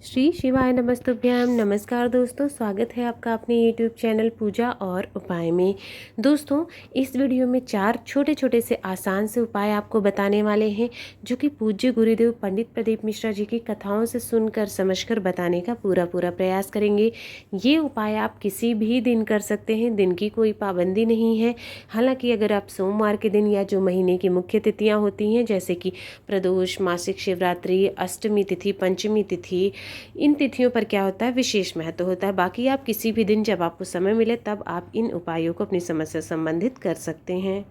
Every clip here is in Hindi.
श्री शिवाय नमस्तुभ्यम। नमस्कार दोस्तों, स्वागत है आपका अपने YouTube चैनल पूजा और उपाय में। दोस्तों, इस वीडियो में 4 छोटे छोटे से आसान से उपाय आपको बताने वाले हैं, जो कि पूज्य गुरुदेव पंडित प्रदीप मिश्रा जी की कथाओं से सुनकर समझकर बताने का पूरा प्रयास करेंगे। ये उपाय आप किसी भी दिन कर सकते हैं, दिन की कोई पाबंदी नहीं है। हालांकि अगर आप सोमवार के दिन या जो महीने की मुख्य तिथियाँ होती हैं, जैसे कि प्रदोष, मासिक शिवरात्रि, अष्टमी तिथि, पंचमी तिथि, इन तिथियों पर क्या होता है, विशेष महत्व होता है। बाकी आप किसी भी दिन जब आपको समय मिले तब आप इन उपायों को अपनी समस्या संबंधित कर सकते हैं।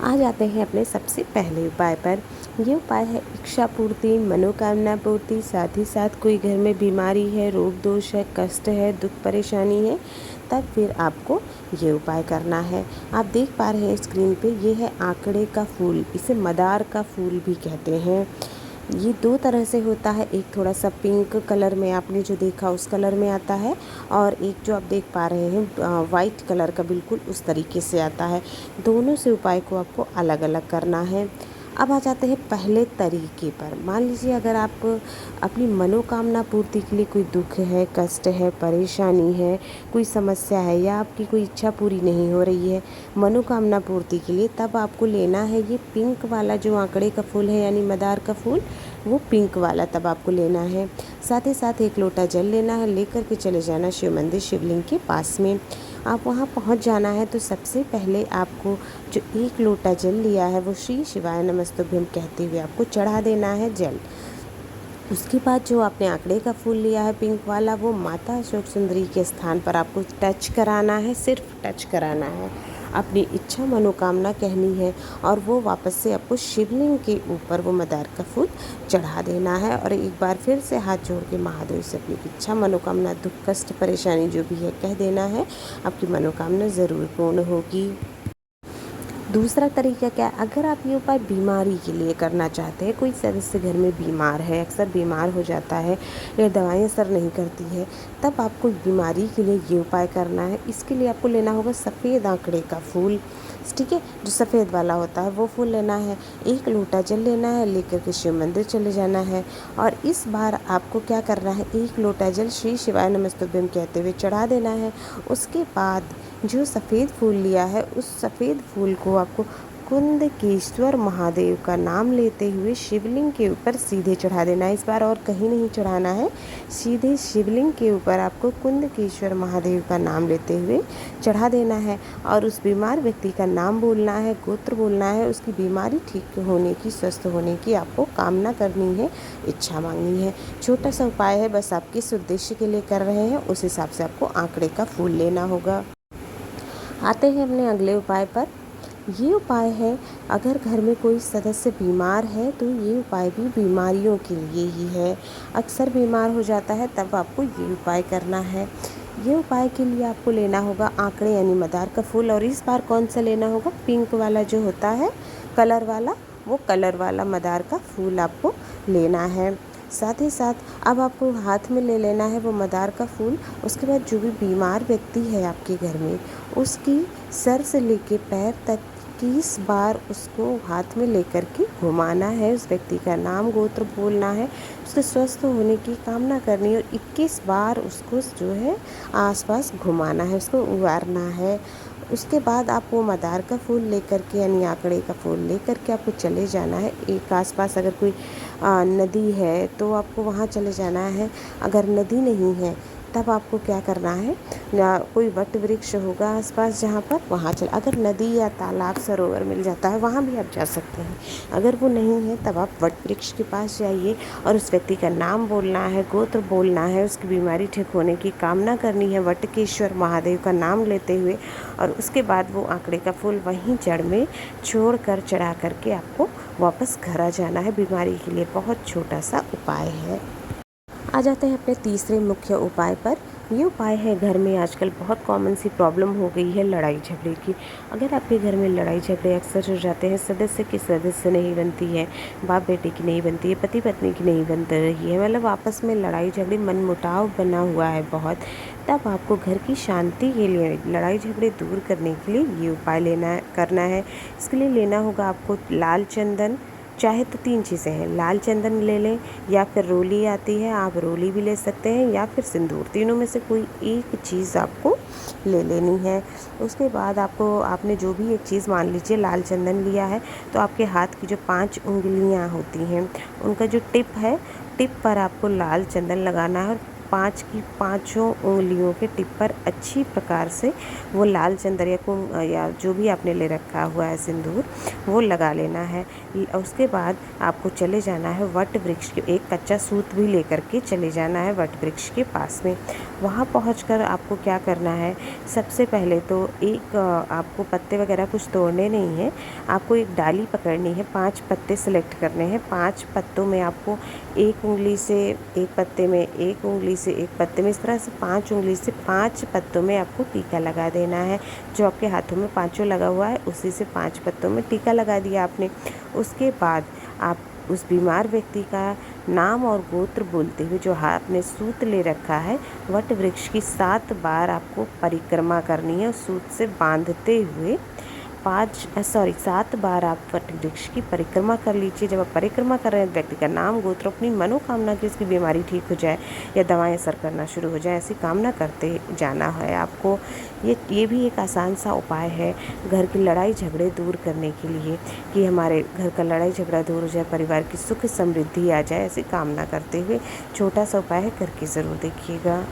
आ जाते हैं अपने सबसे पहले उपाय पर। ये उपाय है इच्छा पूर्ति, मनोकामना पूर्ति। साथ ही साथ कोई घर में बीमारी है, रोग दोष है, कष्ट है, दुख परेशानी है, तब फिर आपको ये उपाय करना है। आप देख पा रहे हैं स्क्रीन पे, ये है आंकड़े का फूल। इसे मदार का फूल भी कहते हैं। ये 2 तरह से होता है, एक थोड़ा सा पिंक कलर में आपने जो देखा उस कलर में आता है, और एक जो आप देख पा रहे हैं वाइट कलर का बिल्कुल उस तरीके से आता है। दोनों से उपाय को आपको अलग अलग करना है। अब आ जाते हैं पहले तरीके पर। मान लीजिए अगर आप अपनी मनोकामना पूर्ति के लिए, कोई दुख है, कष्ट है, परेशानी है, कोई समस्या है, या आपकी कोई इच्छा पूरी नहीं हो रही है मनोकामना पूर्ति के लिए, तब आपको लेना है ये पिंक वाला जो आंकड़े का फूल है, यानी मदार का फूल, वो पिंक वाला तब आपको लेना है। साथ ही साथ 1 लोटा जल लेना है, लेकर के चले जाना शिव मंदिर, शिवलिंग के पास में। आप वहाँ पहुँच जाना है तो सबसे पहले आपको जो 1 लोटा जल लिया है वो श्री शिवाय नमस्तुभ्यम कहते हुए आपको चढ़ा देना है जल। उसके बाद जो आपने आंकड़े का फूल लिया है पिंक वाला, वो माता अशोक सुंदरी के स्थान पर आपको टच कराना है, सिर्फ टच कराना है। अपनी इच्छा मनोकामना कहनी है और वो वापस से आपको शिवलिंग के ऊपर वो मदार का फूल चढ़ा देना है, और एक बार फिर से हाथ जोड़ के महादेव से अपनी इच्छा मनोकामना, दुख कष्ट परेशानी जो भी है कह देना है। आपकी मनोकामना ज़रूर पूर्ण होगी। दूसरा तरीका क्या है, अगर आप ये उपाय बीमारी के लिए करना चाहते हैं, कोई सदस्य घर में बीमार है, अक्सर बीमार हो जाता है या दवाएं असर नहीं करती है, तब आपको बीमारी के लिए ये उपाय करना है। इसके लिए आपको लेना होगा सफ़ेद आंकड़े का फूल, ठीक है, जो सफ़ेद वाला होता है वो फूल लेना है। 1 लोटा जल लेना है, लेकर के शिव मंदिर चले जाना है, और इस बार आपको क्या करना है, 1 लोटा जल श्री शिवाय नमस्तुभ्यम कहते हुए चढ़ा देना है। उसके बाद जो सफ़ेद फूल लिया है, उस सफ़ेद फूल को आपको कुंदकेश्वर महादेव का नाम लेते हुए शिवलिंग के ऊपर सीधे चढ़ा देना है। इस बार और कहीं नहीं चढ़ाना है, सीधे शिवलिंग के ऊपर आपको कुंदकेश्वर महादेव का नाम लेते हुए चढ़ा देना है, और उस बीमार व्यक्ति का नाम बोलना है, गोत्र बोलना है, उसकी बीमारी ठीक होने की, स्वस्थ होने की आपको कामना करनी है, इच्छा मांगनी है। छोटा सा उपाय है, बस आप किस उद्देश्य के लिए कर रहे हैं उस हिसाब से आपको आंकड़े का फूल लेना होगा। आते हैं अपने अगले उपाय पर। ये उपाय है, अगर घर में कोई सदस्य बीमार है तो ये उपाय भी बीमारियों के लिए ही है। अक्सर बीमार हो जाता है तब आपको ये उपाय करना है। ये उपाय के लिए आपको लेना होगा आंकड़े यानी मदार का फूल, और इस बार कौन सा लेना होगा, पिंक वाला जो होता है कलर वाला, वो कलर वाला मदार का फूल आपको लेना है। साथ ही साथ अब आपको हाथ में ले लेना है वो मदार का फूल। उसके बाद जो भी बीमार व्यक्ति है आपके घर में, उसकी सर से लेके पैर तक 21 बार उसको हाथ में लेकर के घुमाना है। उस व्यक्ति का नाम गोत्र बोलना है, उसके स्वस्थ होने की कामना करनी है, और 21 बार उसको जो है आसपास घुमाना है, उसको उबारना है। उसके बाद आप वो मदार का फूल लेकर के यानी आंकड़े का फूल लेकर के आपको चले जाना है। एक आसपास अगर कोई नदी है तो आपको वहाँ चले जाना है। अगर नदी नहीं है तब आपको क्या करना है, या कोई वट वृक्ष होगा आसपास जहाँ पर, वहाँ चल। अगर नदी या तालाब सरोवर मिल जाता है वहाँ भी आप जा सकते हैं। अगर वो नहीं है तब आप वट वृक्ष के पास जाइए, और उस व्यक्ति का नाम बोलना है, गोत्र बोलना है, उसकी बीमारी ठीक होने की कामना करनी है वटकेश्वर महादेव का नाम लेते हुए, और उसके बाद वो आंकड़े का फूल वहीं जड़ में छोड़ कर चढ़ा करके आपको वापस घर आ जाना है। बीमारी के लिए बहुत छोटा सा उपाय है। आ जाते हैं अपने तीसरे मुख्य उपाय पर। ये उपाय है, घर में आजकल बहुत कॉमन सी प्रॉब्लम हो गई है लड़ाई झगड़े की। अगर आपके घर में लड़ाई झगड़े अक्सर हो जाते हैं, सदस्य की सदस्य नहीं बनती है, बाप बेटे की नहीं बनती है, पति पत्नी की नहीं बन रही है, मतलब आपस में लड़ाई झगड़े मनमुटाव बना हुआ है बहुत, तब आपको घर की शांति के लिए, लड़ाई झगड़े दूर करने के लिए ये उपाय करना है। इसके लिए लेना होगा आपको लाल चंदन, चाहे तो 3 चीज़ें हैं, लाल चंदन ले लें या फिर रोली आती है, आप रोली भी ले सकते हैं या फिर सिंदूर, तीनों में से कोई एक चीज़ आपको ले लेनी है। उसके बाद आपने जो भी एक चीज़, मान लीजिए लाल चंदन लिया है, तो आपके हाथ की जो 5 उंगलियां होती हैं उनका जो टिप है, टिप पर आपको लाल चंदन लगाना है और 5 की 5 उंगलियों के टिप पर अच्छी प्रकार से वो लाल चंदन या जो भी आपने ले रखा हुआ है सिंदूर, वो लगा लेना है। उसके बाद आपको चले जाना है वट वृक्ष के, एक कच्चा सूत भी लेकर के चले जाना है वट वृक्ष के पास में। वहाँ पहुंचकर आपको क्या करना है, सबसे पहले तो आपको पत्ते वगैरह कुछ तोड़ने नहीं है, आपको एक डाली पकड़नी है, 5 पत्ते सेलेक्ट करने हैं। 5 पत्तों में आपको एक उंगली से एक पत्ते में, एक उंगली से एक पत्ते में, इस तरह से 5 उंगली से 5 पत्तों में आपको टीका लगा देना है। जो आपके हाथों में 5 लगा हुआ है उसी से 5 पत्तों में टीका लगा दिया आपने। उसके बाद आप उस बीमार व्यक्ति का नाम और गोत्र बोलते हुए, जो हाथ में सूत ले रखा है, वट वृक्ष की 7 बार आपको परिक्रमा करनी है। उस सूत से बांधते हुए 7 बार आप वट वृक्ष की परिक्रमा कर लीजिए। जब आप परिक्रमा कर रहे हैं, व्यक्ति का नाम, गोत्र, अपनी मनोकामना की, उसकी बीमारी ठीक हो जाए या दवाएं असर करना शुरू हो जाए, ऐसी कामना करते जाना है आपको। ये भी एक आसान सा उपाय है घर की लड़ाई झगड़े दूर करने के लिए, कि हमारे घर का लड़ाई झगड़ा दूर हो जाए, परिवार की सुख समृद्धि आ जाए, ऐसी कामना करते हुए छोटा सा उपाय है, करके ज़रूर देखिएगा।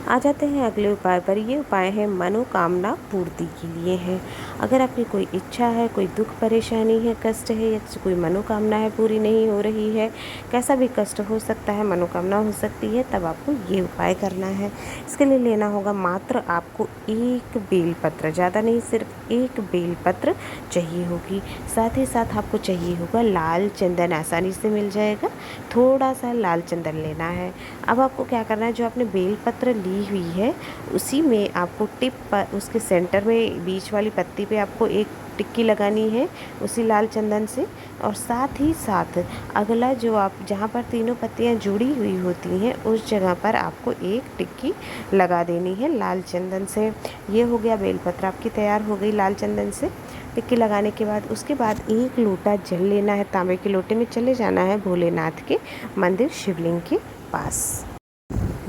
आ जाते हैं अगले उपाय पर। ये उपाय है मनोकामना पूर्ति के लिए है। अगर आपकी कोई इच्छा है, कोई दुख परेशानी है, कष्ट है, या कोई मनोकामना है पूरी नहीं हो रही है, कैसा भी कष्ट हो सकता है, मनोकामना हो सकती है, तब आपको ये उपाय करना है। इसके लिए लेना होगा मात्र आपको 1 बेलपत्र, ज़्यादा नहीं, सिर्फ 1 बेलपत्र चाहिए होगी। साथ ही साथ आपको चाहिए होगा लाल चंदन, आसानी से मिल जाएगा, थोड़ा सा लाल चंदन लेना है। अब आपको क्या करना है, जो आपने बेलपत्र ली हुई है उसी में आपको टिप पर, उसके सेंटर में बीच वाली पत्ती पे आपको एक टिक्की लगानी है उसी लाल चंदन से। और साथ ही साथ अगला जो आप, जहाँ पर तीनों पत्तियाँ जुड़ी हुई होती हैं, उस जगह पर आपको एक टिक्की लगा देनी है लाल चंदन से। ये हो गया, बेलपत्र आपकी तैयार हो गई लाल चंदन से टिक्की लगाने के बाद। उसके बाद 1 लोटा जल लेना है, तांबे के लोटे में चले जाना है भोलेनाथ के मंदिर शिवलिंग के पास।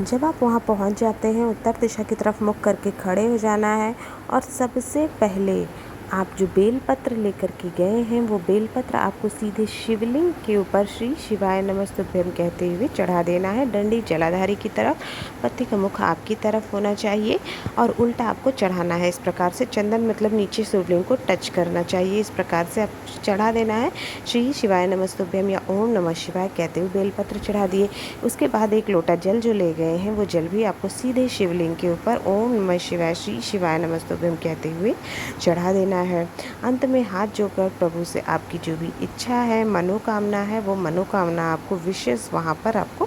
जब आप वहाँ पहुँच जाते हैं, उत्तर दिशा की तरफ मुख करके खड़े हो जाना है और सबसे पहले आप जो बेलपत्र लेकर के गए हैं, वो बेलपत्र आपको सीधे शिवलिंग के ऊपर श्री शिवाय नमस्तुभ्यम कहते हुए चढ़ा देना है। डंडी जलाधारी की तरफ, पत्ती का मुख आपकी तरफ होना चाहिए और उल्टा आपको चढ़ाना है। इस प्रकार से चंदन मतलब नीचे शिवलिंग को टच करना चाहिए, इस प्रकार से आप चढ़ा देना है। श्री शिवाय नमस्तुभ्यम या ओम नमः शिवाय कहते हुए बेलपत्र चढ़ा दिए। उसके बाद 1 लोटा जल जो ले गए हैं, वो जल भी आपको सीधे शिवलिंग के ऊपर ओम नमः शिवाय श्री शिवाय नमस्तुभ्यम कहते हुए चढ़ा देना है। अंत में हाथ जोड़कर प्रभु से आपकी जो भी इच्छा है, मनोकामना है, वो मनोकामना आपको विशेष वहाँ पर आपको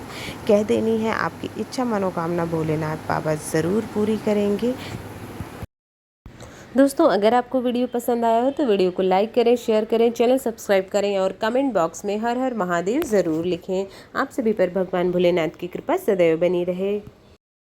कह देनी है। आपकी इच्छा मनोकामना भोलेनाथ बाबा ज़रूर पूरी करेंगे। दोस्तों, अगर आपको वीडियो पसंद आया हो तो वीडियो को लाइक करें, शेयर करें, चैनल सब्सक्राइब करें और कमेंट बॉक्स में हर हर महादेव ज़रूर लिखें। आप सभी पर भगवान भोलेनाथ की कृपा सदैव बनी रहे।